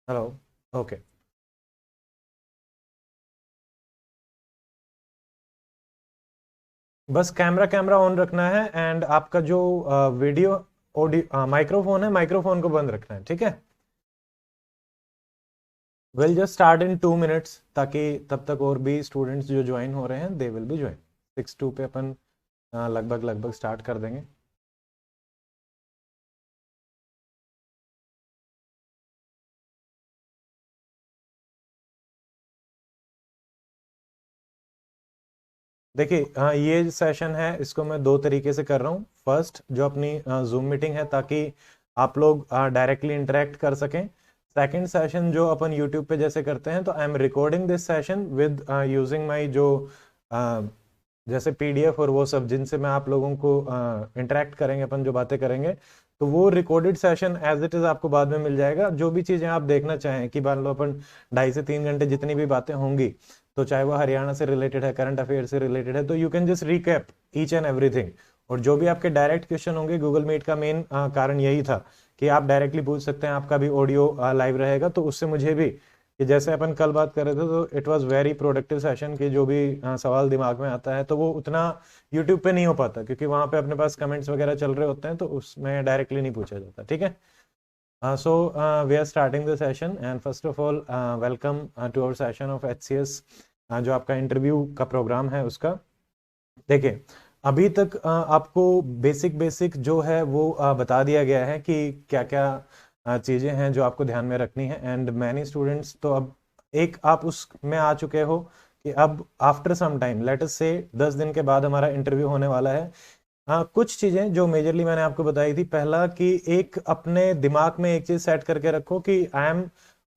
Hello. Okay. बस camera camera on रखना है एंड आपका जो वीडियो ऑडियो माइक्रोफोन है, माइक्रोफोन को बंद रखना है, ठीक है। Will just start in 2 minutes, ताकि तब तक और भी स्टूडेंट्स जो ज्वाइन हो रहे हैं दे विल बी ज्वाइन। 6:02 पे अपन लगभग लगभग स्टार्ट कर देंगे। देखिए, ये सेशन है, इसको मैं दो तरीके से कर रहा हूँ। फर्स्ट, जो अपनी जूम मीटिंग है, ताकि आप लोग डायरेक्टली इंटरेक्ट कर सकें। सेकंड सेशन जो अपन यूट्यूब पे जैसे करते हैं, तो I am recording this session with using my जो अ, जैसे पीडीएफ और वो सब, जिनसे मैं आप लोगों को इंटरेक्ट करेंगे, अपन जो बातें करेंगे, तो वो recorded session as it is आपको बाद में मिल जाएगा। जो भी चीजें आप देखना चाहें, कि मान लो अपन 2.5 से 3 घंटे जितनी भी बातें होंगी, तो चाहे वो हरियाणा से रिलेटेड है, करंट अफेयर से रिलेटेड है, तो you can just recap each and everything. और जो भी आपके डायरेक्ट क्वेश्चन होंगे, गूगल मीट का मेन कारण यही था कि आप डायरेक्टली पूछ सकते हैं, आपका भी ऑडियो लाइव रहेगा, तो उससे मुझे भी, कि जैसे अपन कल बात कर रहे थे, तो it was very productive session, कि जो भी सवाल दिमाग में आता है तो वो उतना यूट्यूब पे नहीं हो पाता, क्योंकि वहां पे अपने पास कमेंट्स वगैरह चल रहे होते हैं, तो उसमें डायरेक्टली नहीं पूछा जाता, ठीक है। So we are starting the session, and first of all welcome to our session of HCS, जो आपका इंटरव्यू का प्रोग्राम है उसका। देखिए, अभी तक आपको बेसिक बेसिक जो है वो बता दिया गया है कि क्या क्या चीज़ें हैं जो आपको ध्यान में रखनी है। एंड मैनी स्टूडेंट्स तो अब एक आप उस में आ चुके हो कि अब after some time, let us से 10 दिन के बाद हमारा इंटरव्यू होने वाला है। हाँ, कुछ चीजें जो मेजरली मैंने आपको बताई थी, पहला कि एक अपने दिमाग में एक चीज सेट करके रखो कि I am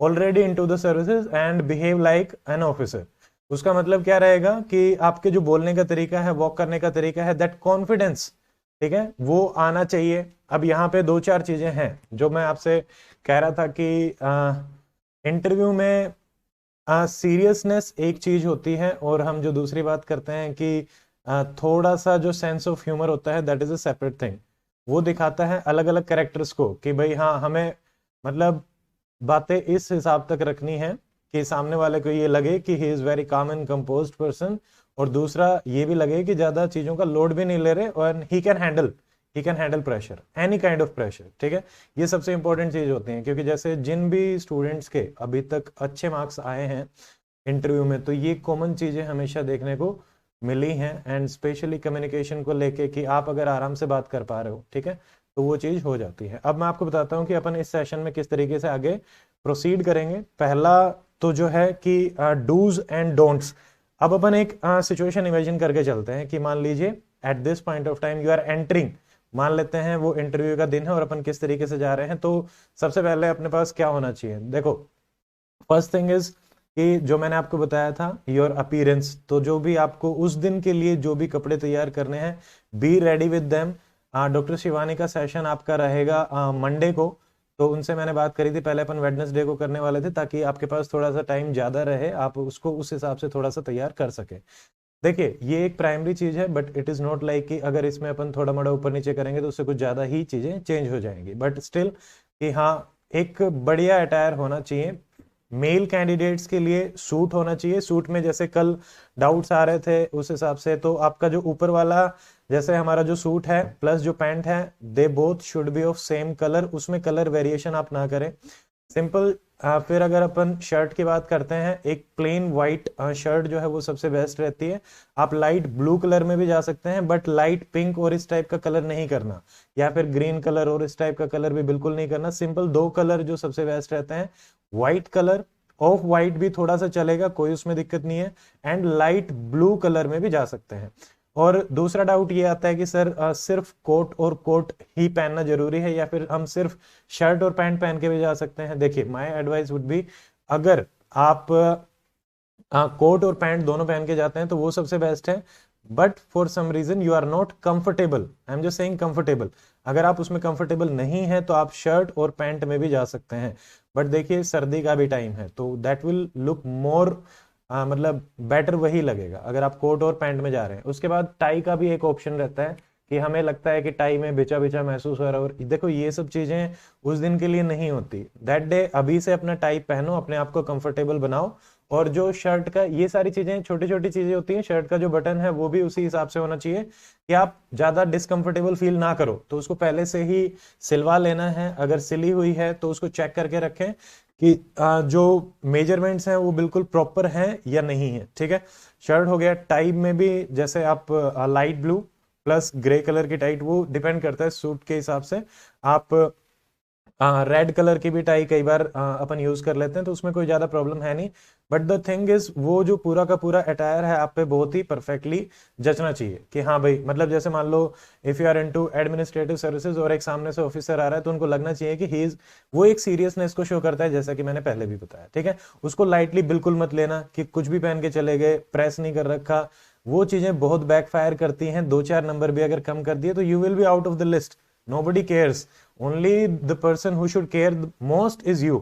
already into the services and behave like an officer. उसका मतलब क्या रहेगा कि आपके जो बोलने का तरीका है, वॉक करने का तरीका है, दैट कॉन्फिडेंस, ठीक है, वो आना चाहिए। अब यहाँ पे दो चार चीजें हैं जो मैं आपसे कह रहा था कि इंटरव्यू में सीरियसनेस एक चीज होती है, और हम जो दूसरी बात करते हैं कि थोड़ा सा जो सेंस ऑफ ह्यूमर होता है, that is a separate thing. वो दिखाता है अलग अलग कैरेक्टर्स को, कि भाई हाँ, हमें मतलब बातें इस हिसाब तक रखनी है कि सामने वाले को ये लगे कि he is very calm and composed person, और दूसरा ये भी लगे कि ज्यादा चीजों का लोड भी नहीं ले रहे, और he can handle pressure, any kind of pressure, ठीक है। ये सबसे इंपॉर्टेंट चीज होती है, क्योंकि जैसे जिन भी स्टूडेंट्स के अभी तक अच्छे मार्क्स आए हैं इंटरव्यू में, तो ये कॉमन चीजें हमेशा देखने को मिली हैं। एंड स्पेशली कम्युनिकेशन को लेके, कि आप अगर आराम से बात कर पा रहे हो, ठीक है, तो वो चीज हो जाती है। अब मैं आपको बताता हूँ कि अपन इस सेशन में किस तरीके से आगे प्रोसीड करेंगे। पहला तो जो है कि डूज एंड डोंट्स। अब अपन एक सिचुएशन इमेजिन करके चलते हैं कि मान लीजिए at this point of time you are entering, मान लेते हैं वो इंटरव्यू का दिन है और अपन किस तरीके से जा रहे हैं। तो सबसे पहले अपने पास क्या होना चाहिए, देखो, फर्स्ट थिंग इज कि जो मैंने आपको बताया था, योर अपीयरेंस। तो जो भी आपको उस दिन के लिए जो भी कपड़े तैयार करने हैं, be ready with them. Doctor Shivani का सेशन आपका रहेगा मंडे को, तो उनसे मैंने बात करी थी, पहले अपन वेडनेसडे को करने वाले थे, ताकि आपके पास थोड़ा सा टाइम ज्यादा रहे, आप उसको उस हिसाब से थोड़ा सा तैयार कर सके। देखिए, ये एक प्राइमरी चीज है, but it is not like कि अगर इसमें अपन थोड़ा मोड़ा ऊपर नीचे करेंगे तो उससे कुछ ज्यादा ही चीजें चेंज हो जाएंगी, बट स्टिल कि हाँ, एक बढ़िया अटायर होना चाहिए। मेल कैंडिडेट्स के लिए सूट होना चाहिए। सूट में जैसे कल डाउट्स आ रहे थे, उस हिसाब से तो आपका जो ऊपर वाला, जैसे हमारा जो सूट है प्लस जो पैंट है, they both should be of same colour, उसमें कलर वेरिएशन आप ना करें, सिंपल। फिर अगर अपन शर्ट की बात करते हैं, एक प्लेन व्हाइट शर्ट जो है वो सबसे बेस्ट रहती है। आप लाइट ब्लू कलर में भी जा सकते हैं, बट लाइट पिंक और इस टाइप का कलर नहीं करना, या फिर ग्रीन कलर और इस टाइप का कलर भी बिल्कुल नहीं करना। सिंपल दो कलर जो सबसे बेस्ट रहते हैं, व्हाइट कलर, ऑफ व्हाइट भी थोड़ा सा चलेगा, कोई उसमें दिक्कत नहीं है, एंड लाइट ब्लू कलर में भी जा सकते हैं। और दूसरा डाउट ये आता है कि सर सिर्फ कोट और कोट ही पहनना जरूरी है, या फिर हम सिर्फ शर्ट और पैंट पहन के भी जा सकते हैं। देखिए, माय एडवाइस वुड बी, अगर आप कोट और पैंट दोनों पहन के जाते हैं तो वो सबसे बेस्ट है, but for some reason you are not comfortable, I am just saying comfortable, अगर आप उसमें कंफर्टेबल नहीं है तो आप शर्ट और पैंट में भी जा सकते हैं। बट देखिए, सर्दी का भी टाइम है, तो दैट विल लुक मोर, मतलब बेटर वही लगेगा अगर आप कोट और पैंट में जा रहे हैं। उसके बाद टाई का भी एक ऑप्शन रहता है, कि हमें लगता है कि टाई में बिचा बिचा महसूस हो रहा है, और देखो ये सब चीजें उस दिन के लिए नहीं होती। दैट डे अभी से अपना टाई पहनो, अपने आप को कंफर्टेबल बनाओ, और जो शर्ट का, ये सारी चीजें छोटी छोटी चीजें होती हैं, शर्ट का जो बटन है वो भी उसी हिसाब से होना चाहिए कि आप ज्यादा डिसकंफर्टेबल फील ना करो, तो उसको पहले से ही सिलवा लेना है। अगर सिली हुई है तो उसको चेक करके रखें कि जो मेजरमेंट्स हैं वो बिल्कुल प्रॉपर हैं या नहीं है, ठीक है। शर्ट हो गया। टाई में भी जैसे आप light blue plus grey colour की टाई, वो डिपेंड करता है सूट के हिसाब से। आप रेड कलर की भी टाई कई बार अपन यूज कर लेते हैं, तो उसमें कोई ज्यादा प्रॉब्लम है नहीं। बट द थिंग इज, वो जो पूरा का पूरा अटायर है आप पे बहुत ही परफेक्टली जचना चाहिए कि हाँ भाई, मतलब जैसे मान लो if you are into administrative services और एक सामने से ऑफिसर आ रहा है, तो उनको लगना चाहिए कि ही इज, वो एक सीरियसनेस को शो करता है, जैसा कि मैंने पहले भी बताया, ठीक है। उसको लाइटली बिल्कुल मत लेना कि कुछ भी पहन के चले गए, प्रेस नहीं कर रखा, वो चीजें बहुत बैकफायर करती हैं। 2-4 नंबर भी अगर कम कर दिए तो you will be out of the list, nobody cares, only the person who should care most is you,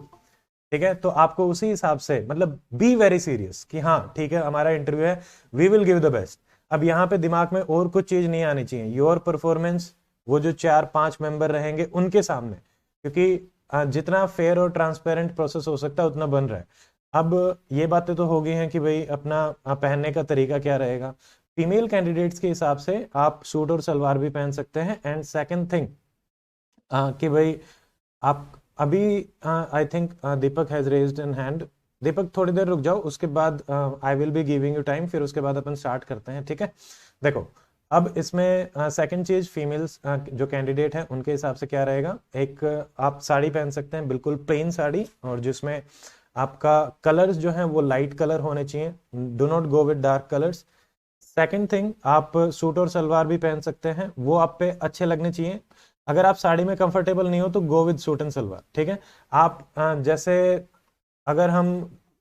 ठीक है। तो आपको उसी हिसाब से, मतलब बी वेरी सीरियस कि हाँ ठीक है हमारा इंटरव्यू है, we will give the best. अब यहाँ पे दिमाग में और कुछ चीज नहीं आनी चाहिए, योर परफॉर्मेंस, वो जो 4-5 मेंबर रहेंगे उनके सामने, क्योंकि जितना फेयर और ट्रांसपेरेंट प्रोसेस हो सकता है उतना बन रहा है। अब ये बातें तो हो गई हैं कि भाई अपना पहनने का तरीका क्या रहेगा। फीमेल कैंडिडेट्स के हिसाब से आप सूट और सलवार भी पहन सकते हैं। एंड सेकंड थिंग कि भाई आप अभी, I think Deepak has raised an hand. Deepak थोड़ी देर रुक जाओ, उसके बाद I will be giving you time, फिर उसके बाद अपन स्टार्ट करते हैं, ठीक है। देखो अब इसमें सेकंड चीज, फीमेल्स जो कैंडिडेट हैं उनके हिसाब से क्या रहेगा। एक आप साड़ी पहन सकते हैं, बिल्कुल प्लेन साड़ी, और जिसमें आपका कलर्स जो हैं वो लाइट कलर होने चाहिए, do not go with dark colours. Second thing, आप सूट और सलवार भी पहन सकते हैं, वो आप पे अच्छे लगने चाहिए। अगर आप साड़ी में कंफर्टेबल नहीं हो तो go with suit and salwar, ठीक है। आप जैसे अगर हम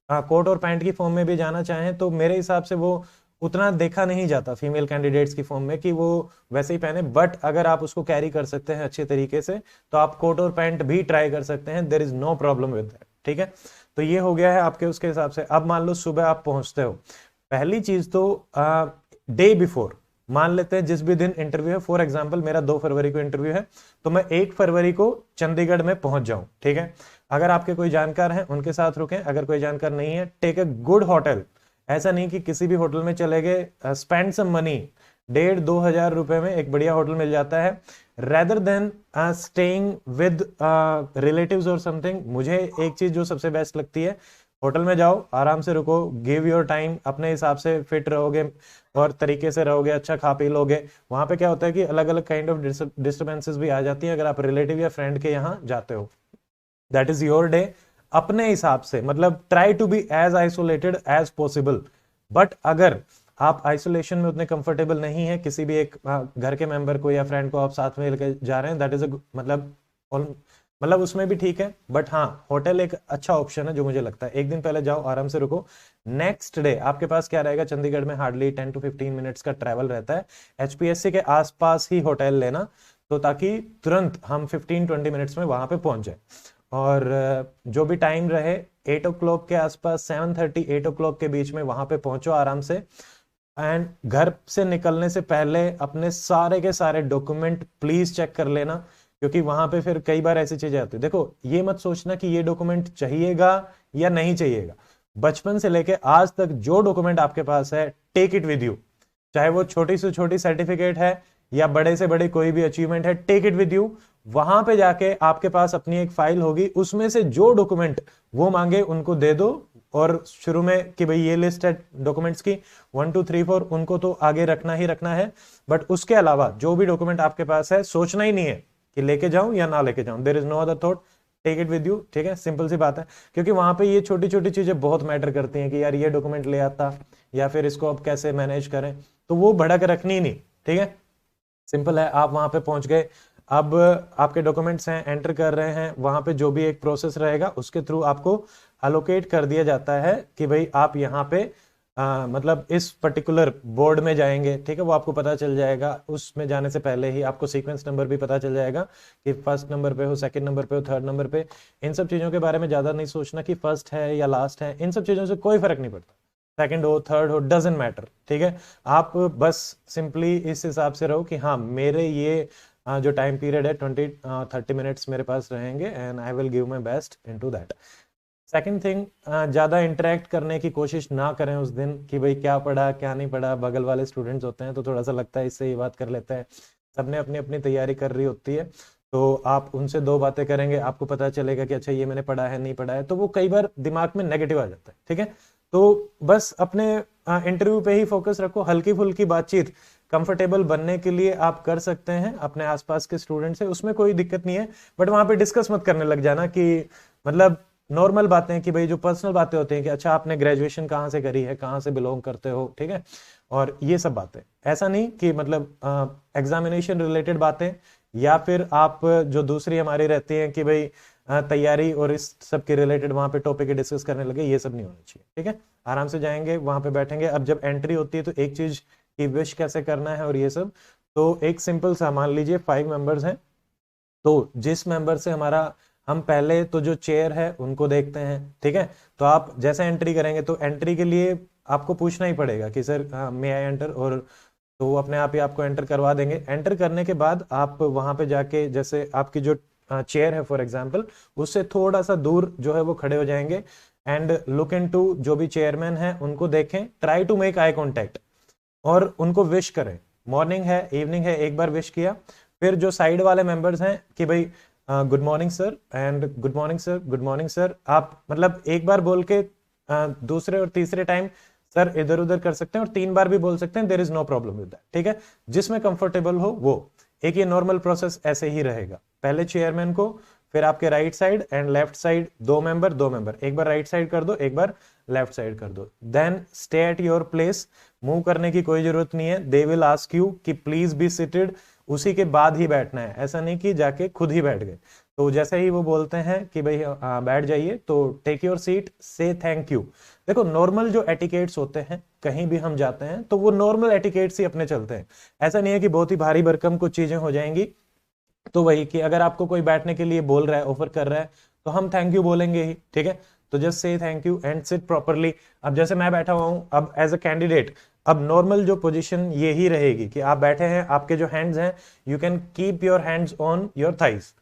कोट और पैंट की फॉर्म में भी जाना चाहें तो मेरे हिसाब से वो उतना देखा नहीं जाता फीमेल कैंडिडेट्स की फॉर्म में कि वो वैसे ही पहने। बट अगर आप उसको कैरी कर सकते हैं अच्छे तरीके से तो आप कोट और पैंट भी ट्राई कर सकते हैं, there is no problem with that, ठीक है। तो ये हो गया है आपके उसके हिसाब से। अब मान लो सुबह आप पहुंचते हो, पहली चीज तो डे बिफोर, मान लेते हैं जिस भी दिन इंटरव्यू है, फॉर एग्जांपल मेरा 2 फरवरी को इंटरव्यू है, तो मैं 1 फरवरी को चंडीगढ़ में पहुंच जाऊं, ठीक है। अगर आपके कोई जानकार हैं उनके साथ रुकें, अगर कोई जानकार नहीं है टेक अ गुड होटल। ऐसा नहीं कि किसी भी होटल में चले गए, स्पेंड सम मनी, 1,500-2 हजार रुपए में एक बढ़िया होटल मिल जाता है, rather than staying with relatives और समथिंग। मुझे एक चीज जो सबसे बेस्ट लगती है, होटल में जाओ, आराम से रुको, गिव योर टाइम, अपने हिसाब से फिट रहोगे और तरीके से रहोगे, अच्छा खा पी लोगे। वहां पे क्या होता है कि अलग अलग काइंड ऑफ डिस्टर्बेंसेस भी आ जाती है अगर आप रिलेटिव या फ्रेंड के यहाँ जाते हो। दैट इज योर डे, अपने हिसाब से, मतलब try to be as isolated as possible. But अगर आप आइसोलेशन में उतने कंफर्टेबल नहीं है, किसी भी एक घर के मेंबर को या फ्रेंड को आप साथ में लेकर जा रहे हैं, दैट इज मतलब उसमें भी ठीक है। बट हाँ, होटल एक अच्छा ऑप्शन है जो मुझे लगता है। एक दिन पहले जाओ, आराम से रुको, नेक्स्ट डे आपके पास क्या रहेगा, चंडीगढ़ में हार्डली 10 to 15 मिनट्स का ट्रैवल रहता है, एचपीएससी के आसपास ही होटल लेना, तो ताकि तुरंत हम 15-20 मिनट्स में वहां पे पहुंच जाए। और जो भी टाइम रहे 8 o'clock के आसपास, 7:30-8 o'clock के बीच में वहां पे पहुंचो आराम से। एंड घर से निकलने से पहले अपने सारे के सारे डॉक्यूमेंट प्लीज चेक कर लेना, क्योंकि वहां पे फिर कई बार ऐसी चीजें आती है। देखो ये मत सोचना कि ये डॉक्यूमेंट चाहिएगा या नहीं चाहिएगा, बचपन से लेके आज तक जो डॉक्यूमेंट आपके पास है टेक इट विद यू, चाहे वो छोटी से छोटी सर्टिफिकेट है या बड़े से बड़े कोई भी अचीवमेंट है, टेक इट विद यू। वहां पे जाके आपके पास अपनी एक फाइल होगी, उसमें से जो डॉक्यूमेंट वो मांगे उनको दे दो, और शुरू में कि भाई ये लिस्ट है डॉक्यूमेंट्स की 1 2 3 4, उनको तो आगे रखना ही रखना है। बट उसके अलावा जो भी डॉक्यूमेंट आपके पास है, सोचना ही नहीं है कि लेके जाऊं या ना लेके जाऊं, there is no other thought, take it with you, ठीक है। सिंपल सी बात है, क्योंकि वहां पे ये छोटी छोटी चीजें बहुत मैटर करती हैं कि यार ये डॉक्यूमेंट ले आता, या फिर इसको अब कैसे मैनेज करें, तो वो भड़क रखनी ही नहीं, ठीक है। सिंपल है, आप वहां पे पहुंच गए, अब आपके डॉक्यूमेंट्स हैं, एंटर कर रहे हैं, वहां पे जो भी एक प्रोसेस रहेगा उसके थ्रू आपको अलोकेट कर दिया जाता है कि भाई आप यहाँ पे मतलब इस पर्टिकुलर बोर्ड में जाएंगे, ठीक है। वो आपको पता चल जाएगा, उसमें जाने से पहले ही आपको सीक्वेंस नंबर भी पता चल जाएगा कि फर्स्ट नंबर पे हो, सेकंड नंबर पे हो, थर्ड नंबर पे। इन सब चीजों के बारे में ज्यादा नहीं सोचना कि फर्स्ट है या लास्ट है, इन सब चीजों से कोई फर्क नहीं पड़ता। सेकंड हो, थर्ड हो, डजेंट मैटर, ठीक है। आप बस सिंपली इस हिसाब से रहो कि हाँ मेरे ये जो टाइम पीरियड है 20-30 मिनट्स मेरे पास रहेंगे and I will give my best into that. Second thing, ज़्यादा इंटरेक्ट करने की कोशिश ना करें उस दिन कि भाई क्या पढ़ा क्या नहीं पढ़ा। बगल वाले स्टूडेंट्स होते हैं तो थोड़ा सा लगता है इससे ये बात कर लेते हैं, सबने अपनी अपनी तैयारी कर रही होती है, तो आप उनसे दो बातें करेंगे, आपको पता चलेगा कि अच्छा ये मैंने पढ़ा है नहीं पढ़ा है, तो वो कई बार दिमाग में नेगेटिव आ जाता है, ठीक है। तो बस अपने इंटरव्यू पे ही फोकस रखो, हल्की फुल्की बातचीत कंफर्टेबल बनने के लिए आप कर सकते हैं अपने आसपास के स्टूडेंट से, उसमें कोई दिक्कत नहीं है। बट वहां पे डिस्कस मत करने लग जाना कि मतलब नॉर्मल बातें कि भाई जो पर्सनल बातें होती हैं कि अच्छा आपने ग्रेजुएशन कहाँ से करी है, कहाँ से बिलोंग करते हो, ठीक है, और ये सब बातें। ऐसा नहीं कि मतलब एग्जामिनेशन रिलेटेड बातें या फिर आप जो दूसरी हमारी रहती हैं कि भाई तैयारी और इस सब के रिलेटेड वहां पे टॉपिक डिस्कस करने लगे, ये सब नहीं होना चाहिए, ठीक है। आराम से जाएंगे वहां पे बैठेंगे। अब जब एंट्री होती है तो एक चीज की विश कैसे करना है और ये सब, तो एक सिंपल सा मान लीजिए 5 मेंबर्स हैं, तो जिस मेंबर से हमारा, हम पहले तो जो चेयर है उनको देखते हैं, ठीक है। तो आप जैसे एंट्री करेंगे तो एंट्री के लिए आपको पूछना ही पड़ेगा कि सर मे आई एंटर, और तो वो अपने आप ही आपको एंटर करवा देंगे। एंटर करने के बाद आप वहां पे जाके जैसे आपकी जो चेयर है फॉर एग्जांपल, उससे थोड़ा सा दूर जो है वो खड़े हो जाएंगे एंड लुक इन टू जो भी चेयरमैन है उनको देखें, try to make eye contact और उनको विश करें। मॉर्निंग है इवनिंग है, एक बार विश किया, फिर जो साइड वाले मेंबर्स हैं कि भाई good morning sir and good morning sir, good morning sir, आप मतलब एक बार बोल के दूसरे और तीसरे टाइम सर इधर उधर कर सकते हैं, और 3 बार भी बोल सकते हैं, there is no problem with that, ठीक है। जिसमें कंफर्टेबल हो वो। एक ये नॉर्मल प्रोसेस ऐसे ही रहेगा, पहले चेयरमैन को, फिर आपके right side and left side, दो मेंबर दो मेंबर, एक बार राइट साइड कर दो एक बार लेफ्ट साइड कर दो, then stay at your place. Move करने की कोई जरूरत नहीं है, दे विल आस्क यू कि प्लीज बी सिटेड, उसी के बाद ही बैठना है, ऐसा नहीं कि जाके खुद ही बैठ गए। तो जैसे ही वो बोलते हैं कि भाई बैठ जाइए, तो टेक योर सीट, से थैंक यू। देखो नॉर्मल जो एटिकेट्स होते हैं कहीं भी हम जाते हैं तो वो नॉर्मल एटिकेट्स ही अपने चलते हैं, ऐसा नहीं है कि बहुत ही भारी भरकम कुछ चीजें हो जाएंगी। तो वही कि अगर आपको कोई बैठने के लिए बोल रहा है, ऑफर कर रहा है, तो हम थैंक यू बोलेंगे ही, ठीक है। तो just say thank you and sit properly. अब जैसे मैं बैठा हुआ हूं, अब एज अ कैंडिडेट, अब नॉर्मल जो पोजीशन ये ही रहेगी कि आप बैठे हैं, आपके जो हैंड्स हैं, you can keep your hands on your thighs,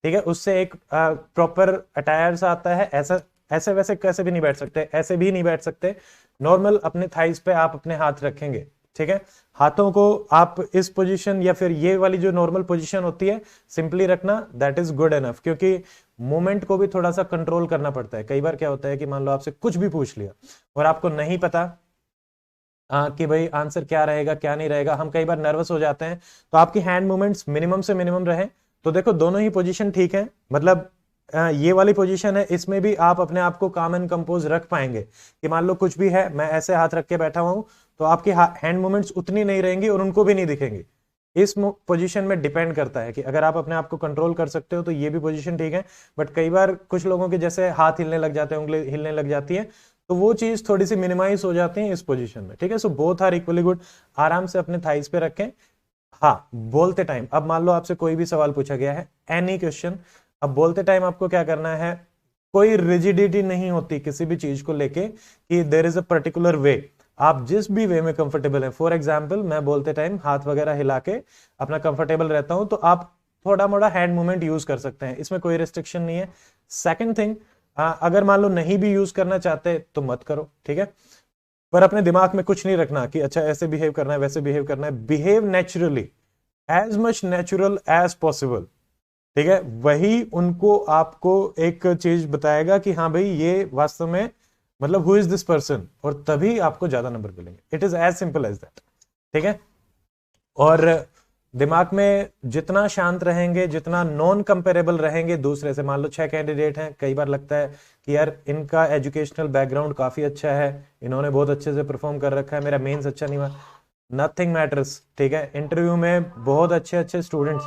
ठीक है। उससे एक प्रॉपर अटायर सा आता है, ऐसा ऐसे वैसे कैसे भी नहीं बैठ सकते, ऐसे भी नहीं बैठ सकते, नॉर्मल अपने थाइज पे आप अपने हाथ रखेंगे, ठीक है। हाथों को आप इस पोजीशन या फिर ये वाली जो नॉर्मल पोजीशन होती है सिंपली रखना, दैट इज गुड एनफ, क्योंकि मूवमेंट को भी थोड़ा सा कंट्रोल करना पड़ता है। कई बार क्या होता है कि मान लो आपसे कुछ भी पूछ लिया और आपको नहीं पता कि भाई आंसर क्या रहेगा क्या नहीं रहेगा, हम कई बार नर्वस हो जाते हैं, तो आपकी हैंड मूवमेंट्स मिनिमम से मिनिमम रहे। तो देखो दोनों ही पोजीशन ठीक है, मतलब ये वाली पोजीशन है, इसमें भी आप अपने आप को काम एंड कंपोज रख पाएंगे कि मान लो कुछ भी है, मैं ऐसे हाथ रख के बैठा हुआ हूं, तो आपकी हैंड मूवमेंट्स उतनी नहीं रहेंगी और उनको भी नहीं दिखेंगी। इस पोजीशन में डिपेंड करता है कि अगर आप अपने आप को कंट्रोल कर सकते हो तो ये भी पोजीशन ठीक है। बट कई बार कुछ लोगों के जैसे हाथ हिलने लग जाते हैं, उंगली हिलने लग जाती है, तो वो चीज थोड़ी सी मिनिमाइज हो जाती है इस पोजीशन में, ठीक है। So both are equally good. आराम से अपने थाइस पे रखें। हाँ, बोलते टाइम अब मान लो आपसे कोई भी सवाल पूछा गया है, एनी क्वेश्चन, अब बोलते टाइम आपको क्या करना है, कोई रिजिडिटी नहीं होती किसी भी चीज को लेके कि there is a particular way, आप जिस भी वे में कंफर्टेबल है। फॉर एग्जाम्पल मैं बोलते टाइम हाथ वगैरह हिला के अपना कंफर्टेबल रहता हूं, तो आप थोड़ा मोड़ा हैंड मूवमेंट यूज कर सकते हैं, इसमें कोई रिस्ट्रिक्शन नहीं है। सेकंड थिंग, अगर मान लो नहीं भी यूज करना चाहते तो मत करो, ठीक है। पर अपने दिमाग में कुछ नहीं रखना कि अच्छा ऐसे बिहेव करना है वैसे बिहेव करना है, behave naturally, as much natural as possible, ठीक है। वही उनको आपको एक चीज बताएगा कि हाँ भाई ये वास्तव में मतलब हु इज दिस पर्सन, और तभी आपको ज्यादा नंबर मिलेंगे। It is as simple as that, ठीक है। और दिमाग में जितना शांत रहेंगे, जितना नॉन कंपेरेबल रहेंगे दूसरे से, मान लो 6 कैंडिडेट हैं, कई बार लगता है कि यार इनका एजुकेशनल बैकग्राउंड काफी अच्छा है, इन्होंने बहुत अच्छे से परफॉर्म कर रखा है, मेरा मेंस अच्छा नहीं हुआ, नथिंग मैटर्स, ठीक है। इंटरव्यू में बहुत अच्छे अच्छे स्टूडेंट्स,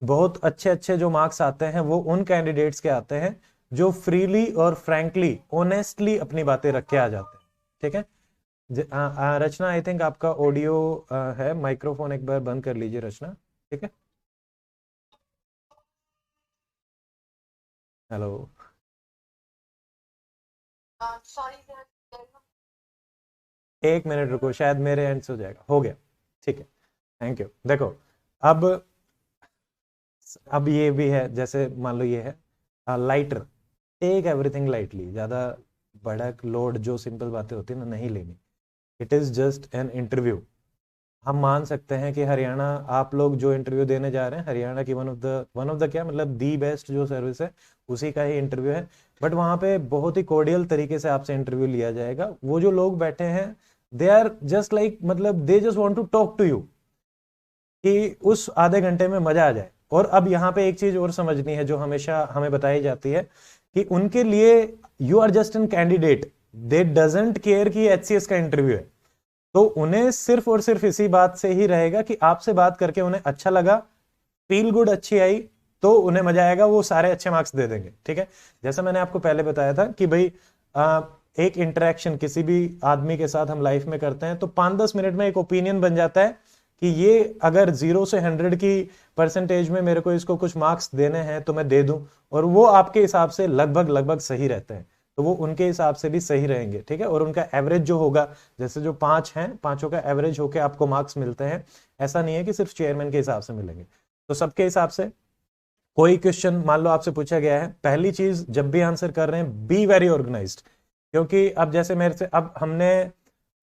बहुत अच्छे अच्छे जो मार्क्स आते हैं वो उन कैंडिडेट्स के आते हैं जो फ्रीली और फ्रैंकली ऑनेस्टली अपनी बातें रख के आ जाते हैं, ठीक है। रचना, आई थिंक आपका ऑडियो है, माइक्रोफोन एक बार बंद कर लीजिए रचना, ठीक है। हेलो। एक मिनट रुको, शायद मेरे एंड से हो जाएगा। हो गया, ठीक है, थैंक यू। देखो, अब अब ये भी है, जैसे मान लो ये है लाइटर, टेक एवरीथिंग लाइटली, ज्यादा बड़ा लोड जो सिंपल बातें होती है ना नहीं लेनी। It is just an interview. हम मान सकते हैं कि हरियाणा, आप लोग जो इंटरव्यू देने जा रहे हैं हरियाणा की वन ऑफ द क्या मतलब दी बेस्ट जो सर्विस है उसी का ही इंटरव्यू है। बट वहां पे बहुत ही कोर्डियल तरीके से आपसे इंटरव्यू लिया जाएगा। वो जो लोग बैठे हैं दे आर जस्ट लाइक, मतलब they just want to talk to you, कि उस आधे घंटे में मजा आ जाए। और अब यहाँ पे एक चीज और समझनी है जो हमेशा हमें बताई जाती है कि उनके लिए you are just an candidate, they doesn't care कि एचसीएस का इंटरव्यू है। तो उन्हें सिर्फ और सिर्फ इसी बात से ही रहेगा कि आपसे बात करके उन्हें अच्छा लगा, फील गुड अच्छी आई, तो उन्हें मजा आएगा, वो सारे अच्छे मार्क्स दे देंगे। ठीक है, जैसा मैंने आपको पहले बताया था कि भाई एक इंटरेक्शन किसी भी आदमी के साथ हम लाइफ में करते हैं तो 5-10 मिनट में एक ओपिनियन बन जाता है कि ये अगर 0 से 100 की परसेंटेज में मेरे को इसको कुछ मार्क्स देने हैं तो मैं दे दूं, और वो आपके हिसाब से लगभग लगभग सही रहते हैं, तो वो उनके हिसाब से भी सही रहेंगे। ठीक है, और उनका एवरेज जो होगा, जैसे जो 5 हैं, पांचों का एवरेज होके आपको मार्क्स मिलते हैं। ऐसा नहीं है कि सिर्फ चेयरमैन के हिसाब से मिलेंगे, तो सबके हिसाब से। कोई क्वेश्चन मान लो आपसे पूछा गया है, पहली चीज जब भी आंसर कर रहे हैं बी वेरी ऑर्गेनाइज्ड। क्योंकि अब जैसे मेरे से, अब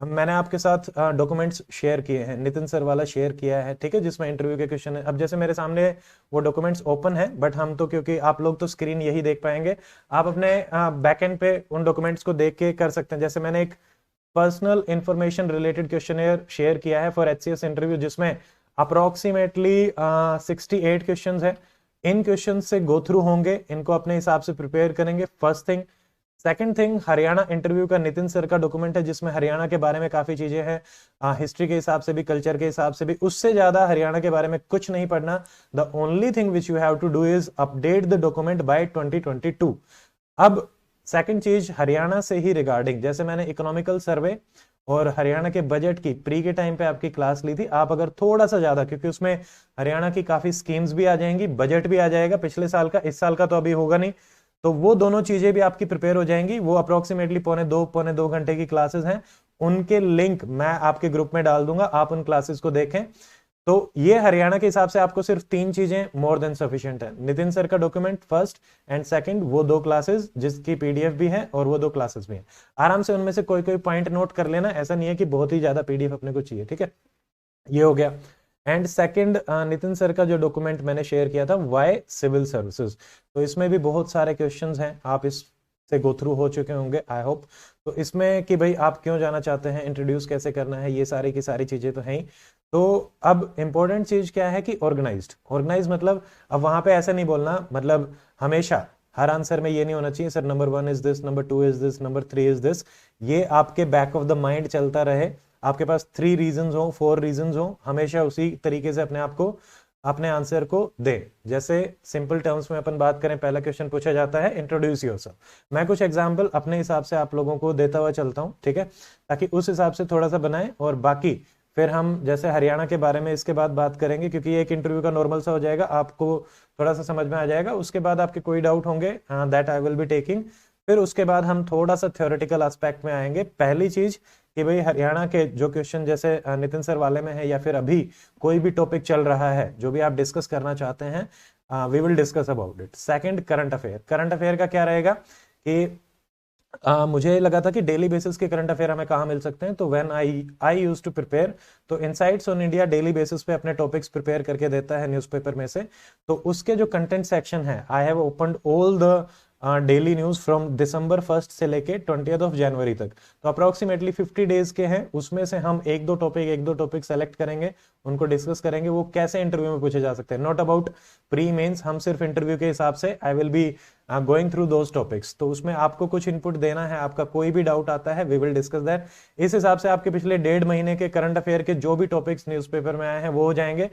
मैंने आपके साथ डॉक्यूमेंट्स शेयर किए हैं, नितिन सर वाला शेयर किया है, ठीक है, जिसमें इंटरव्यू के क्वेश्चन है। अब जैसे मेरे सामने वो डॉक्यूमेंट्स ओपन है, बट हम तो, क्योंकि आप लोग तो स्क्रीन यही देख पाएंगे, आप अपने बैकएंड पे उन डॉक्यूमेंट्स को देख के कर सकते हैं। जैसे मैंने एक personal information related question share किया है फॉर एचसीएस इंटरव्यू, जिसमें अप्रोक्सीमेटली 68 क्वेश्चन है। इन क्वेश्चन से गो थ्रू होंगे, इनको अपने हिसाब से प्रिपेयर करेंगे, first thing. Second thing, Haryana interview का नितिन सर का डॉक्यूमेंट है जिसमें हरियाणा के बारे में काफी चीजें हैं, हिस्ट्री के हिसाब से भी, कल्चर के हिसाब से भी। उससे ज्यादा हरियाणा के बारे में कुछ नहीं पढ़ना। The only thing which you have to do is update the document by 2022। अब सेकंड चीज, हरियाणा से ही रिगार्डिंग, जैसे मैंने इकोनॉमिकल सर्वे और हरियाणा के बजट की प्री के टाइम पे आपकी क्लास ली थी, आप अगर थोड़ा सा ज्यादा, क्योंकि उसमें हरियाणा की काफी स्कीम्स भी आ जाएंगी, बजट भी आ जाएगा पिछले साल का, इस साल का तो अभी होगा नहीं, तो वो दोनों चीजें भी आपकी प्रिपेयर हो जाएंगी। वो अप्रोक्सीमेटली पौने दो घंटे की क्लासेस हैं, उनके लिंक मैं आपके ग्रुप में डाल दूंगा, आप उन क्लासेस को देखें। तो ये हरियाणा के हिसाब से आपको सिर्फ 3 चीजें मोर देन सफिशिएंट है, नितिन सर का डॉक्यूमेंट फर्स्ट एंड सेकंड, वो 2 क्लासेस जिसकी पीडीएफ भी है, और वो 2 क्लासेस भी हैं। आराम से उनमें से कोई कोई पॉइंट नोट कर लेना, ऐसा नहीं है कि बहुत ही ज्यादा पीडीएफ अपने को चाहिए। ठीक है, ये हो गया। एंड सेकंड, नितिन सर का जो डॉक्यूमेंट मैंने शेयर किया था, वाई सिविल सर्विसेज, तो इसमें भी बहुत सारे क्वेश्चंस हैं, आप इस से गो थ्रू हो चुके होंगे आई होप। तो इसमें कि भाई आप क्यों जाना चाहते हैं, इंट्रोड्यूस कैसे करना है, ये सारी की सारी चीजें तो हैं ही। तो अब इंपॉर्टेंट चीज क्या है कि ऑर्गेनाइज मतलब, अब वहां पे ऐसा नहीं बोलना, मतलब हमेशा हर आंसर में ये नहीं होना चाहिए sir number 1 is this, number 2 is this, number 3 is this. ये आपके बैक ऑफ द माइंड चलता रहे, आपके पास 3 रीजंस हो, 4 रीजंस हो, हमेशा उसी तरीके से अपने आप को, अपने आंसर को दे। जैसे सिंपल टर्म्स में अपन बात करें, पहला क्वेश्चन पूछा जाता है इंट्रोड्यूस योरसेल्फ। मैं कुछ एग्जांपल अपने हिसाब से आप लोगों को देता हुआ चलता हूं, ठीक है, ताकि उस हिसाब से थोड़ा सा बनाए, और बाकी फिर हम जैसे हरियाणा के बारे में इसके बाद बात करेंगे, क्योंकि ये एक इंटरव्यू का नॉर्मल सा हो जाएगा, आपको थोड़ा सा समझ में आ जाएगा। उसके बाद आपके कोई डाउट होंगे, that I will be taking. फिर उसके बाद हम थोड़ा सा थ्योरेटिकल एस्पेक्ट में आएंगे। पहली चीज कि भाई हरियाणा के जो क्वेश्चन जैसे नितिन सर वाले में है, या फिर अभी कोई भी टॉपिक चल रहा है जो भी आप डिस्कस करना चाहते हैं, we will discuss about it. Second, current affair का क्या रहेगा कि मुझे लगा था कि डेली बेसिस के करंट अफेयर हमें कहाँ मिल सकते हैं, तो when I used to prepare, तो insights on India daily basis पे अपने टॉपिक्स प्रिपेयर करके देता है न्यूज़पेपर में से। तो उसके जो कंटेंट सेक्शन है, I have opened all the daily news from December 1 से लेके 20 जनवरी तक, तो अप्रोक्सीमेटली 50 डेज के हैं। उसमें से हम एक दो टॉपिक सेलेक्ट करेंगे, उनको डिस्कस करेंगे, वो कैसे इंटरव्यू में पूछे जा सकते हैं, नॉट अबाउट प्री मेंस, हम सिर्फ इंटरव्यू के हिसाब से आई will be going through those topics. तो उसमें आपको कुछ इनपुट देना है, आपका कोई भी डाउट आता है, वी विल डिस्कस दैट। इस हिसाब से आपके पिछले 1.5 महीने के करंट अफेयर के जो भी टॉपिक्स न्यूज़पेपर में आए हैं वो हो जाएंगे।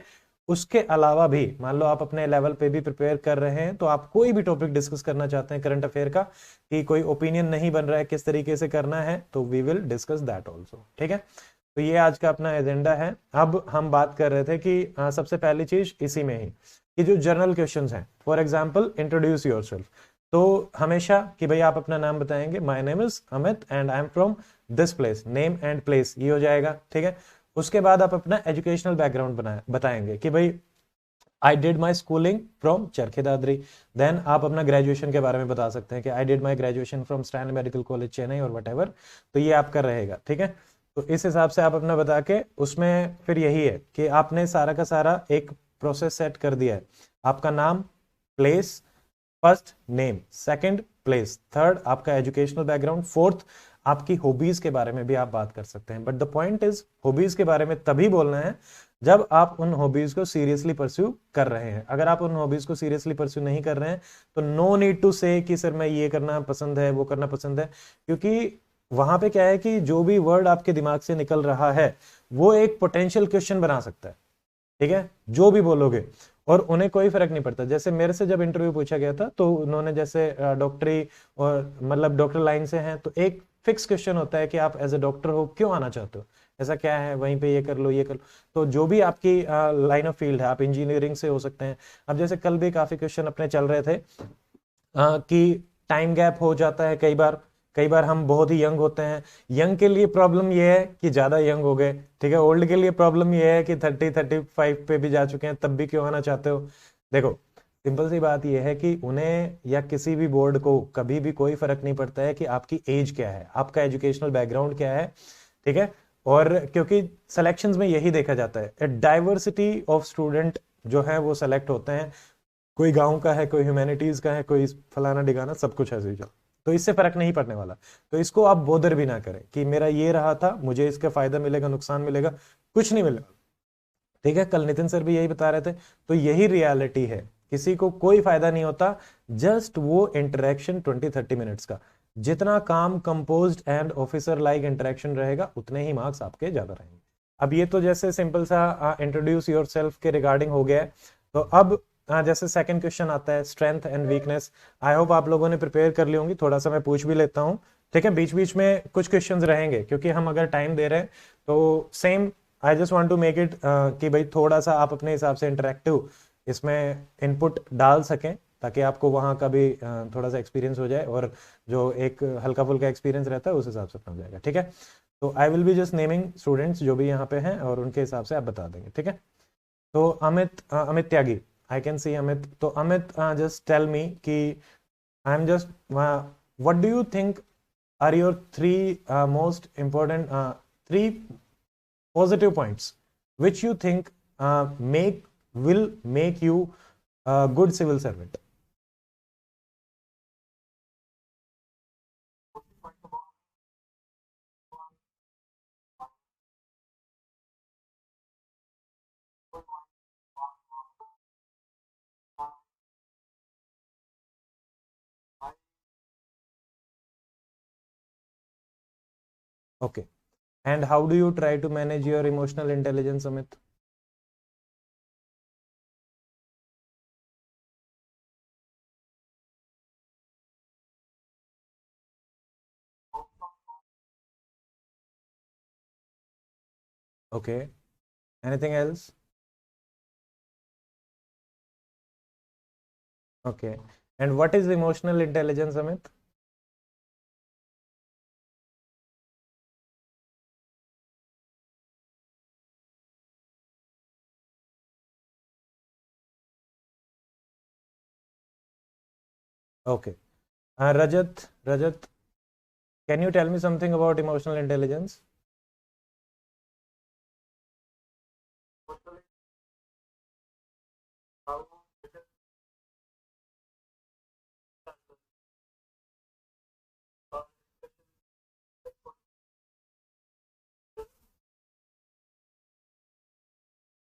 उसके अलावा भी मान लो आप अपने लेवल पे भी प्रिपेयर कर रहे हैं, तो आप कोई भी टॉपिक डिस्कस करना चाहते हैं करंट अफेयर का, कि कोई ओपिनियन नहीं बन रहा है किस तरीके से करना है, तो we will discuss that also. ठीक है, तो ये आज का अपना एजेंडा है। अब हम बात कर रहे थे कि सबसे पहली चीज इसी में ही कि जो जनरल क्वेश्चंस हैं, फॉर एग्जांपल इंट्रोड्यूस योरसेल्फ। तो हमेशा कि भाई आप अपना नाम बताएंगे, my name is Amit and I am from this place, name and place ये हो जाएगा, ठीक है। उसके बाद आप अपना एजुकेशनल बैकग्राउंड बताएंगे कि भाई I did my schooling from चरखे दादरी। देन आप अपना ग्रेजुएशन के बारे में बता सकते हैं कि I did my graduation from stand medical college Chennai और वट एवर। तो ये आपका रहेगा, ठीक है। तो इस हिसाब से आप अपना बता के उसमें फिर यही है कि आपने सारा का सारा एक प्रोसेस सेट कर दिया है। आपका नाम, place, first name, second place, third आपका एजुकेशनल बैकग्राउंड, फोर्थ आपकी हॉबीज के बारे में भी आप बात कर सकते हैं। But the point is hobbies के बारे में तभी बोलना है जब आप उन हॉबीज को सीरियसली परस्यू कर रहे हैं। अगर आप उन हॉबीज को सीरियसली परस्यू नहीं कर रहे हैं तो नो नीड टू से कि सर मैं ये करना पसंद है, वो करना पसंद है, क्योंकि वहां पे क्या है कि जो भी वर्ड आपके दिमाग से निकल रहा है वो एक पोटेंशियल क्वेश्चन बना सकता है, ठीक है, जो भी बोलोगे। और उन्हें कोई फर्क नहीं पड़ता। जैसे मेरे से जब इंटरव्यू पूछा गया था तो उन्होंने जैसे डॉक्टरी और मतलब डॉक्टर लाइन से हैं तो एक फिक्स क्वेश्चन होता है कि आप एज ए डॉक्टर हो क्यों आना चाहते हो, ऐसा क्या है, वहीं पे ये कर लो ये कर लो। तो जो भी आपकी लाइन ऑफ फील्ड है, आप इंजीनियरिंग से हो सकते हैं। अब जैसे कल भी काफी क्वेश्चन अपने चल रहे थे कि टाइम गैप हो जाता है कई बार, कई बार हम बहुत ही यंग होते हैं। यंग के लिए प्रॉब्लम ये है कि ज्यादा यंग हो गए, ठीक है। ओल्ड के लिए प्रॉब्लम ये है कि 30-35 पे भी जा चुके हैं, तब भी क्यों आना चाहते हो। देखो सिंपल सी बात यह है कि उन्हें या किसी भी बोर्ड को कभी भी कोई फर्क नहीं पड़ता है कि आपकी एज क्या है, आपका एजुकेशनल बैकग्राउंड क्या है, ठीक है। और क्योंकि सिलेक्शंस में यही देखा जाता है, डाइवर्सिटी ऑफ स्टूडेंट जो है वो सेलेक्ट होते हैं। कोई गांव का है, कोई ह्यूमैनिटीज का है, कोई फलाना डिगाना, सब कुछ ऐसे ही चल। तो इससे फर्क नहीं पड़ने वाला। तो इसको आप बोदर भी ना करें कि मेरा ये रहा था, मुझे इसका फायदा मिलेगा नुकसान मिलेगा, कुछ नहीं मिलेगा, ठीक है। कल नितिन सर भी यही बता रहे थे। तो यही रियलिटी है, किसी को कोई फायदा नहीं होता, जस्ट वो इंटरेक्शन 20-30 मिनट्स का। जितना काम composed and officer like interaction रहेगा उतने ही मार्क्स आपके ज्यादा रहेंगे। अब ये तो जैसे सिंपल सा इंट्रोड्यूस योर सेल्फ के रिगार्डिंग हो गया है। तो अब जैसे सेकंड क्वेश्चन आता है strength and weakness. I hope आप लोगों ने प्रिपेयर कर ली होंगी, थोड़ा सा मैं पूछ भी लेता हूँ, ठीक है। बीच बीच में कुछ क्वेश्चंस रहेंगे क्योंकि हम अगर टाइम दे रहे हैं तो same I just want to make it कि भाई थोड़ा सा आप अपने हिसाब से इंटरेक्टिव इसमें इनपुट डाल सकें ताकि आपको वहां का भी थोड़ा सा एक्सपीरियंस हो जाए और जो एक हल्का फुल्का एक्सपीरियंस रहता है उस हिसाब से अपना हो जाएगा, ठीक है। तो आई will be just naming students जो भी यहाँ पे हैं और उनके हिसाब से आप बता देंगे, ठीक है। तो Amit, Amit Tyagi, I can see Amit. तो अमित जस्ट टेल मी कि I am just what do you think are your three most important three positive points which you think make will make you a good civil servant. Okay, and how do you try to manage your emotional intelligence, Amit? Okay, anything else? Okay, and what is emotional intelligence, Amit? Okay, Rajat, can you tell me something about emotional intelligence?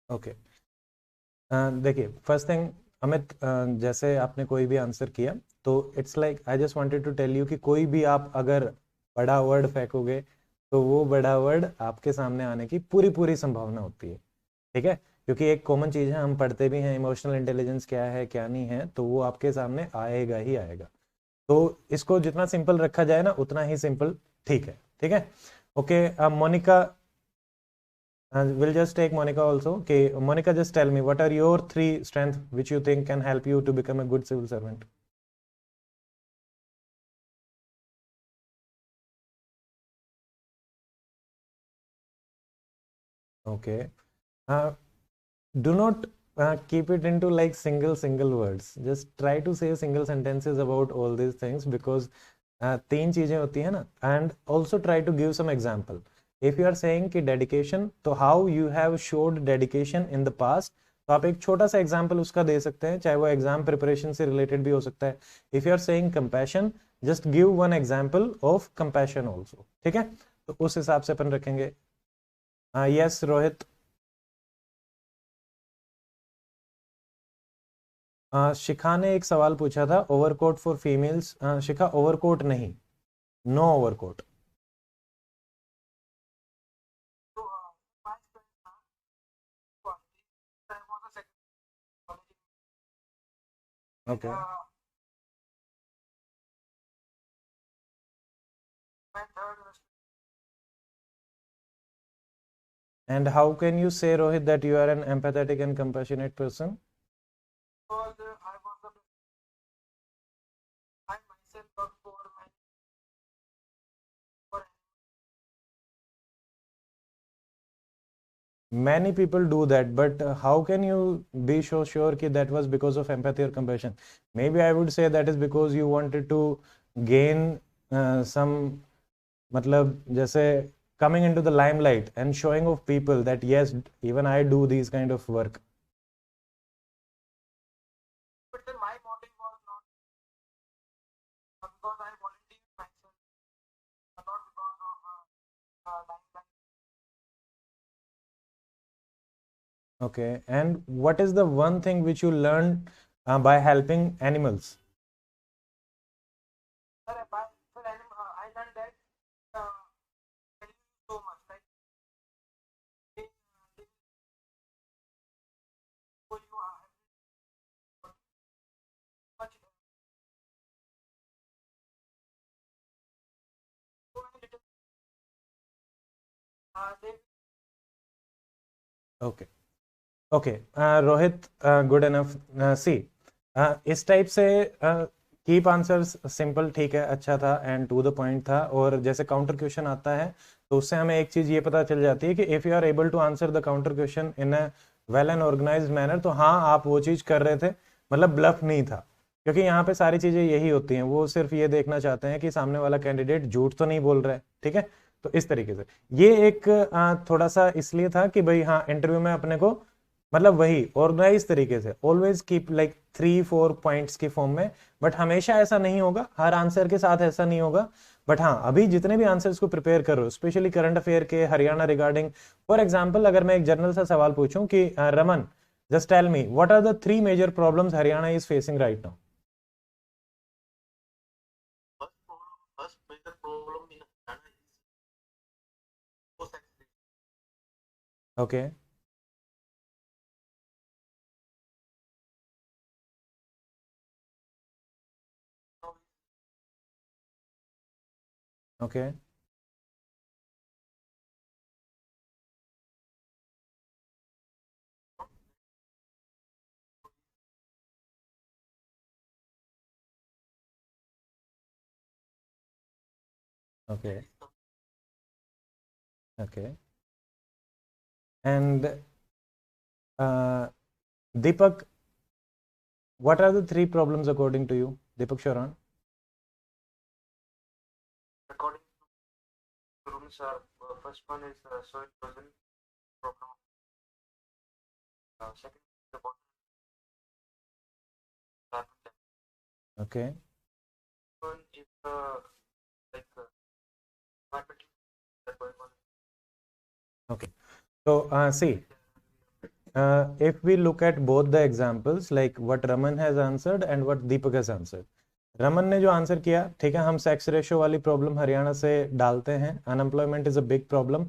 Okay, देखिए first thing Amit, जैसे आपने कोई भी answer किया तो it's like I just wanted to tell you कि कोई भी आप अगर बड़ा वर्ड फेंकोगे तो वो बड़ा वर्ड आपके सामने आने की पूरी पूरी संभावना होती है, ठीक है। क्योंकि एक कॉमन चीज है, हम पढ़ते भी हैं इमोशनल इंटेलिजेंस क्या है क्या नहीं है, तो वो आपके सामने आएगा ही आएगा। तो इसको जितना सिंपल रखा जाए ना उतना ही सिंपल ठीक है, ठीक है। Okay, Monica, we'll just take Monica also. Okay, Monica, just tell me what are your three strengths which you think can help you to become a good civil servant? Okay. Do not keep it into like single words. Just try to say single sentences about all these things, because तीन चीजें होती है ना. And also try to give some example. If you are saying कि dedication, तो how you have showed dedication in the past, तो आप एक छोटा सा एग्जाम्पल उसका दे सकते हैं, चाहे वो एग्जाम प्रिपरेशन से रिलेटेड भी हो सकता है. If you are saying compassion, just give one example of compassion also. ठीक है, तो उस हिसाब से अपन रखेंगे. यस रोहित. शिखा ने एक सवाल पूछा था, overcoat for females. Shikha, overcoat नहीं, no overcoat. Okay. And how can you say, Rohit, that you are an empathetic and compassionate person? Many people do that, but how can you be so sure that that was because of empathy or compassion? Maybe I would say that is because you wanted to gain some, मतलब जैसे coming into the limelight and showing of people that yes, even I do these kind of work. But then my motive was not because I volunteered myself, not because of limelight. Okay, and what is the one thing which you learned by helping animals? Sir, I learned that so much, like who you are, much so many little they. Okay. Okay Rohit, good enough. See, इस type से keep answers simple, ठीक है, अच्छा था and to the point था. और जैसे counter question आता है तो उससे हमें एक चीज ये पता चल जाती है कि if you are able to answer the counter question in a well and organized manner, तो हाँ आप वो चीज कर रहे थे, मतलब ब्लफ नहीं था. क्योंकि यहाँ पे सारी चीजें यही होती हैं, वो सिर्फ ये देखना चाहते हैं कि सामने वाला कैंडिडेट झूठ तो नहीं बोल रहा है. ठीक है, तो इस तरीके से ये एक थोड़ा सा इसलिए था कि भाई हाँ इंटरव्यू में अपने को मतलब वही ऑर्गेनाइज तरीके से ऑलवेज कीप लाइक 3-4 पॉइंट्स की फॉर्म में. बट हमेशा ऐसा नहीं होगा, हर आंसर के साथ ऐसा नहीं होगा. बट हाँ, अभी जितने भी आंसर्स को प्रिपेयर कर रहे हो, स्पेशली करंट अफेयर के, हरियाणा रिगार्डिंग, फॉर एग्जांपल अगर मैं एक जनरल सा सवाल पूछूं कि Raman, just tell me what are the 3 major problems Haryana is facing right now. Okay. Okay. Okay. Okay. And Deepak, what are the 3 problems according to you, Deepak Sharan? According to rooms, first one is soil erosion problem. Second is the bottom. Okay. One is like environmental that going on. Okay. So see, if we look at both the examples, like what Raman has answered and what Deepak has answered. Raman ने जो answer किया, ठीक है, हम sex ratio वाली problem Haryana से डालते हैं, unemployment is a big problem,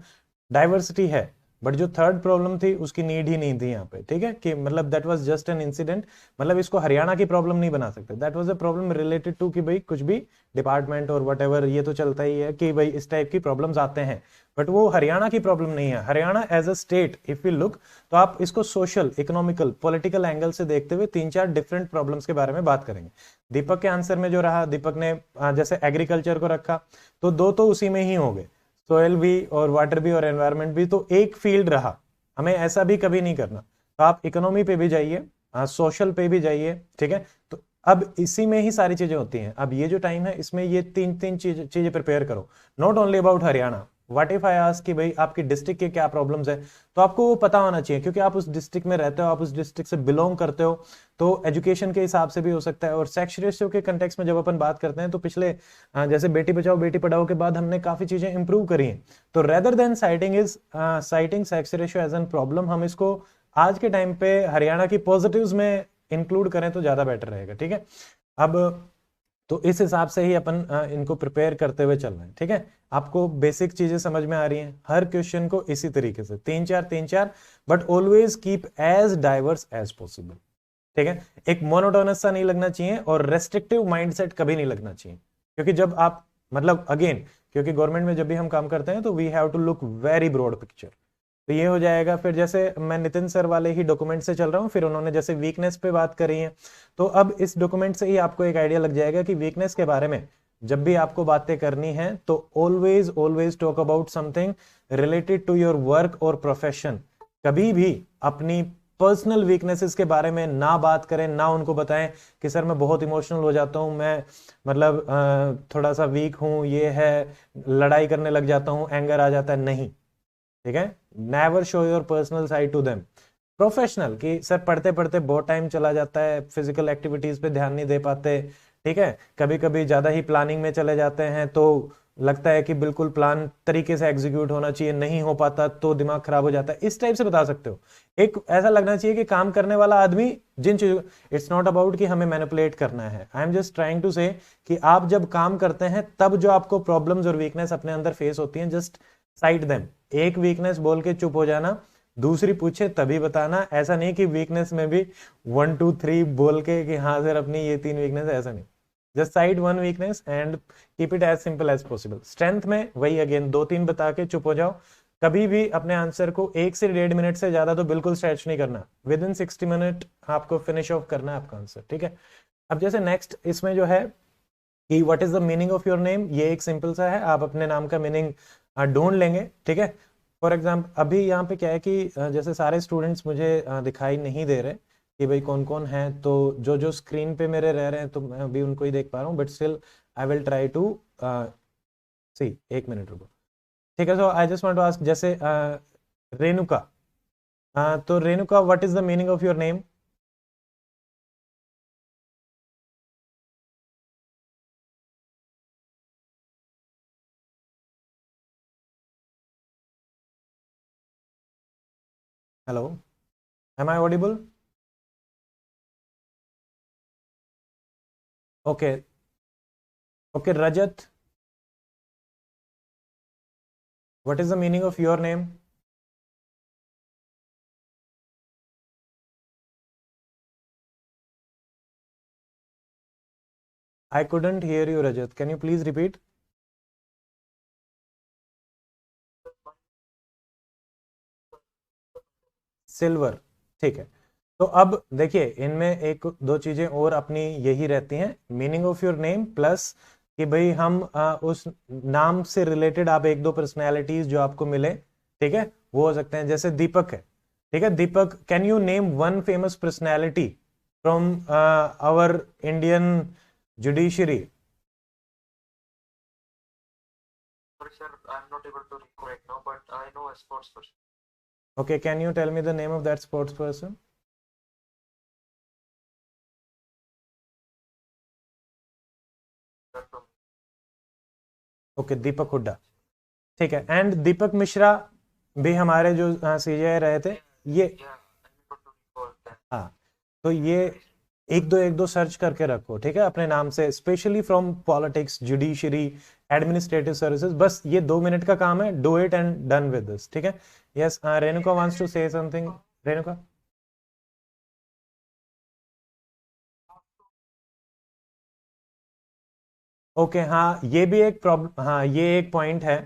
diversity है, बट जो थर्ड प्रॉब्लम थी उसकी नीड ही नहीं थी यहाँ पे. ठीक है, कि मतलब that was just an incident, मतलब इसको हरियाणा की प्रॉब्लम नहीं बना सकते. That was a problem related to कि भाई कुछ भी डिपार्टमेंट और वट एवर, ये तो चलता ही है कि भाई इस टाइप की प्रॉब्लम्स आते हैं, बट वो हरियाणा की प्रॉब्लम नहीं है. Haryana as a state if you look, तो आप इसको सोशल, इकोनॉमिकल, पॉलिटिकल एंगल से देखते हुए 3-4 डिफरेंट प्रॉब्लम्स के बारे में बात करेंगे. दीपक के आंसर में जो रहा, दीपक ने जैसे एग्रीकल्चर को रखा, तो 2 तो उसी में ही हो गए, सोयल भी और वाटर भी और एनवायरमेंट भी, तो एक फील्ड रहा. हमें ऐसा भी कभी नहीं करना। तो आप इकोनॉमी पे भी जाइए, सोशल पे भी जाइए, ठीक है। तो अब इसी में ही सारी चीजें होती हैं। अब ये जो टाइम है इसमें ये तीन तीन चीजें प्रिपेयर करो, not only about Haryana. What if I ask कि भाई आपकी डिस्ट्रिक्ट के क्या प्रॉब्लम्स है, तो आपको वो पता होना चाहिए, क्योंकि आप उस डिस्ट्रिक्ट में रहते हो, आप उस डिस्ट्रिक्ट से बिलोंग करते हो। तो एजुकेशन के हिसाब से भी हो सकता है। और सेक्स रेशियो के कंटेक्स्ट में जब अपन बात करते हैं तो पिछले जैसे बेटी बचाओ बेटी पढ़ाओ के बाद हमने काफी चीजें इंप्रूव करी हैं। तो rather than citing sex ratio as an problem, हम इसको आज के टाइम पे हरियाणा की पॉजिटिव्स में इंक्लूड करें तो ज्यादा बेटर रहेगा, ठीक है। अब तो इस हिसाब से ही अपन इनको प्रिपेयर करते हुए चल रहे हैं, ठीक है। आपको बेसिक चीजें समझ में आ रही हैं, हर क्वेश्चन को इसी तरीके से तीन चार, but always keep as diverse as possible, ठीक है। एक मोनोटोनस सा नहीं लगना चाहिए और रेस्ट्रिक्टिव माइंडसेट कभी नहीं लगना चाहिए, क्योंकि जब आप मतलब अगेन, क्योंकि गवर्नमेंट में जब भी हम काम करते हैं तो we have to look very broad picture. तो ये हो जाएगा। फिर जैसे मैं नितिन सर वाले ही डॉक्यूमेंट से चल रहा हूँ, फिर उन्होंने जैसे वीकनेस पे बात करी है, तो अब इस डॉक्यूमेंट से ही आपको एक आइडिया लग जाएगा कि वीकनेस के बारे में जब भी आपको बातें करनी है तो always always talk about something related to your work और प्रोफेशन। कभी भी अपनी पर्सनल वीकनेसेस के बारे में ना बात करें, ना उनको बताएं कि सर मैं बहुत इमोशनल हो जाता हूं, मैं मतलब थोड़ा सा वीक हूं, ये है, लड़ाई करने लग जाता हूं, एंगर आ जाता है, नहीं, ठीक है। Never show your personal side to them. Professional कि सर पढ़ते पढ़ते बहुत टाइम चला जाता है, फिजिकल एक्टिविटीज पे ध्यान नहीं दे पाते, ठीक है, कभी कभी ज्यादा ही प्लानिंग में चले जाते हैं, तो लगता है कि बिल्कुल प्लान तरीके से एग्जीक्यूट होना चाहिए, नहीं हो पाता तो दिमाग खराब हो जाता है, इस टाइप से बता सकते हो। एक ऐसा लगना चाहिए कि काम करने वाला आदमी जिन चीजों, इट्स नॉट अबाउट कि हमें मैनिपुलेट करना है, I am just trying to say कि आप जब काम करते हैं तब जो आपको प्रॉब्लम्स और वीकनेस अपने अंदर फेस होती हैं, जस्ट साइड देम। एक वीकनेस बोल के चुप हो जाना, दूसरी पूछे तभी बताना। ऐसा नहीं कि वीकनेस में भी 1 2 3 बोल के कि हाँ सर अपनी ये 3 वीकनेस, ऐसा नहीं। Just side one weakness and keep it as simple as possible. Strength में वही अगेन 2 3 बता के चुप हो जाओ। कभी भी अपने आंसर को 1 से 1.5 मिनट से ज्यादा तो बिल्कुल स्ट्रेच नहीं करना, विद इन 60 मिनट आपको फिनिश ऑफ करना है आपका आंसर, ठीक है। अब जैसे नेक्स्ट इसमें जो है कि what is the meaning of your name, ये एक सिंपल सा है, आप अपने नाम का मीनिंग ढूंढ लेंगे, ठीक है। फॉर एग्जाम्पल अभी यहाँ पे क्या है कि जैसे सारे स्टूडेंट्स मुझे दिखाई नहीं दे रहे कि भाई कौन कौन है, तो जो जो स्क्रीन पे मेरे रह रहे हैं तो मैं अभी उनको ही देख पा रहा हूँ, but still I will try to see. 1 minute रुको, ठीक है। So I just want to ask, जैसे रेणुका, तो Renuka what is the meaning of your name? Hello, am I audible? Okay, okay Rajat, what is the meaning of your name? I couldn't hear you, Rajat. Can you please repeat? Silver, ठीक है। तो अब देखिए इनमें एक दो चीजें और अपनी यही रहती हैं, meaning of your name plus कि भाई हम उस नाम से रिलेटेड आप एक दो पर्सनैलिटीज जो आपको मिले, ठीक है, वो हो सकते हैं। जैसे दीपक है, ठीक है, Deepak, can you name one famous personality from our Indian judiciary? Sorry, sir, I'm not able to recall right now, but I know a sports person. Okay, can you tell me the name of that sports person? Okay, Deepak Hooda, ठीक है। And दीपक मिश्रा भी हमारे जो सीजे रहे थे, ये Yeah, I'm able to recall that. हाँ, तो ये एक दो सर्च करके रखो, ठीक है, अपने नाम से, specially from politics, judiciary, administrative services. बस ये 2 मिनट का काम है, do it and done with this, ठीक है। Yes, Renuka wants to say something. Renuka, okay, हाँ ये भी एक प्रॉब्लम, हाँ ये एक पॉइंट है।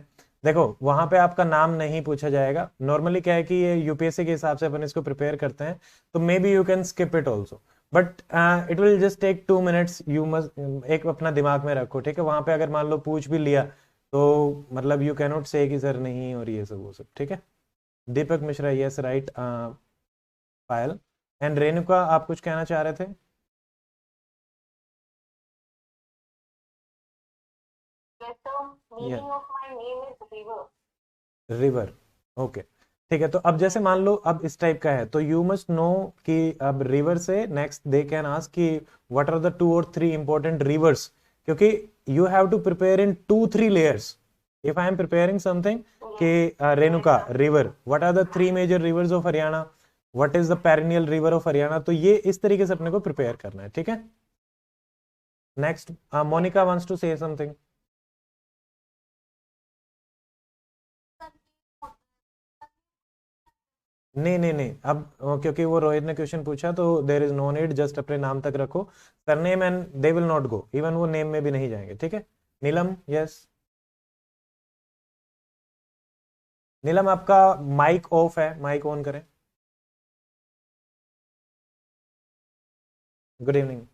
देखो वहां पे आपका नाम नहीं पूछा जाएगा, नॉर्मली क्या है कि ये यूपीएससी के हिसाब से अपन इसको प्रिपेयर करते हैं, तो maybe you can skip it also, but it will just take 2 minutes. You must एक अपना दिमाग में रखो, ठीक है। वहां पे अगर मान लो पूछ भी लिया तो मतलब यू कैनॉट से कि सर नहीं और ये सब वो सब, ठीक है। Deepak Mishra, yes right Payal. And Renuka, आप कुछ कहना चाह रहे थे? रिवर, ओके ठीक है। तो अब जैसे मान लो अब इस टाइप का है, तो यू मस्ट नो कि अब रिवर से नेक्स्ट दे कैन आस्क कि what are the 2 or 3 important rivers, क्योंकि you have to prepare in 2-3 layers. If I am preparing something कि Renuka river, what are the 3 major rivers of Haryana, what is the perennial river of Haryana, तो ये इस तरीके से अपने को प्रिपेयर करना है, ठीक है। Next Monica wants to say something. नहीं नहीं नहीं, अब क्योंकि वो रोहित ने क्वेश्चन पूछा तो there is no need, just अपने नाम तक रखो, surname and they will not go, even वो नेम में भी नहीं जाएंगे, ठीक है। नीलम, यस नीलम, आपका माइक ऑफ है, माइक ऑन करें। Good evening.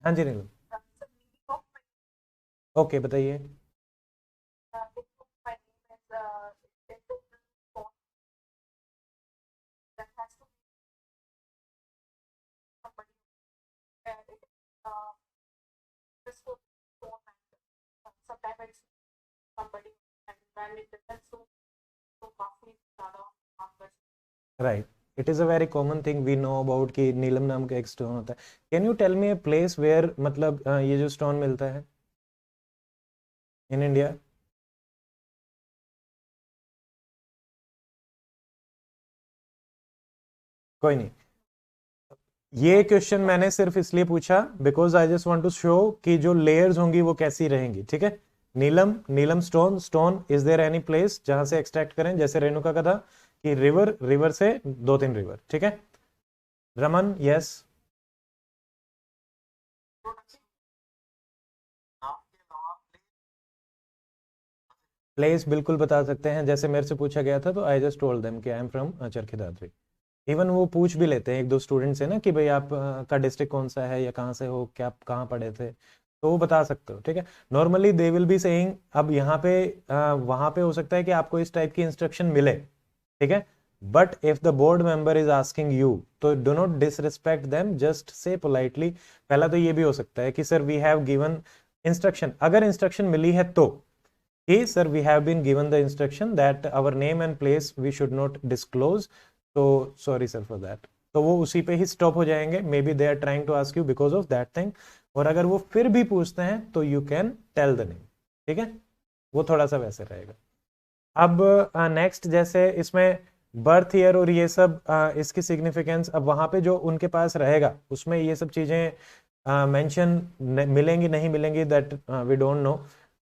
हाँ जी नीलम, ओके बताइए। Right, it is a very common thing we know about कि नीलम नाम का एक स्टोन होता है। Can you tell me a place where मतलब ये जो स्टोन मिलता है इन इंडिया? कोई नहीं, ये क्वेश्चन मैंने सिर्फ इसलिए पूछा because I just want to show कि जो लेयर्स होंगी वो कैसी रहेंगी, ठीक है। Neelam, Neelam stone, stone is there any place जहां से एक्सट्रैक्ट करें, जैसे रेणुका का था कि रिवर, रिवर से 2-3 रिवर, ठीक है। रमन, यस प्लेस बिल्कुल बता सकते हैं, जैसे मेरे से पूछा गया था तो आई जस्ट टोल्ड देम कि I am from Charkhi Dadri. Even वो पूछ भी लेते हैं 1-2 स्टूडेंट से ना कि भाई आप का डिस्ट्रिक्ट कौन सा है या कहाँ से हो, क्या आप कहाँ पढ़े थे, तो वो बता सकते हो, ठीक है। Normally they will be saying, अब यहाँ पे वहां पे हो सकता है कि आपको इस टाइप की इंस्ट्रक्शन मिले, ठीक है, but if the board member is asking you to do not disrespect them, just say politely. पहला तो ये भी हो सकता है कि sir we have given instruction, अगर इंस्ट्रक्शन मिली है तो hey sir we have been given the instruction that our name and place we should not disclose, so sorry sir for that, तो वो उसी पे ही स्टॉप हो जाएंगे। Maybe they are trying to ask you because of that thing, और अगर वो फिर भी पूछते हैं तो you can tell the name, ठीक है, वो थोड़ा सा वैसे रहेगा। अब नेक्स्ट जैसे इसमें बर्थ ईयर और ये सब इसकी सिग्निफिकेंस, अब वहां पे जो उनके पास रहेगा उसमें ये सब चीजें मेंशन मिलेंगी नहीं मिलेंगी, दैट वी डोंट नो।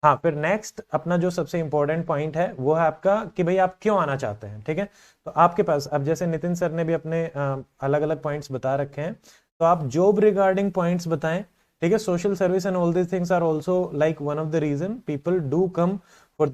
हाँ, फिर नेक्स्ट अपना जो सबसे इंपॉर्टेंट पॉइंट है वो है आपका कि भाई आप क्यों आना चाहते हैं, ठीक है। तो आपके पास अब जैसे नितिन सर ने भी अपने अलग अलग पॉइंट्स बता रखे हैं, तो आप जॉब रिगार्डिंग पॉइंट्स बताएं, ठीक है। Social service and all these things are also like one of the reason people do come for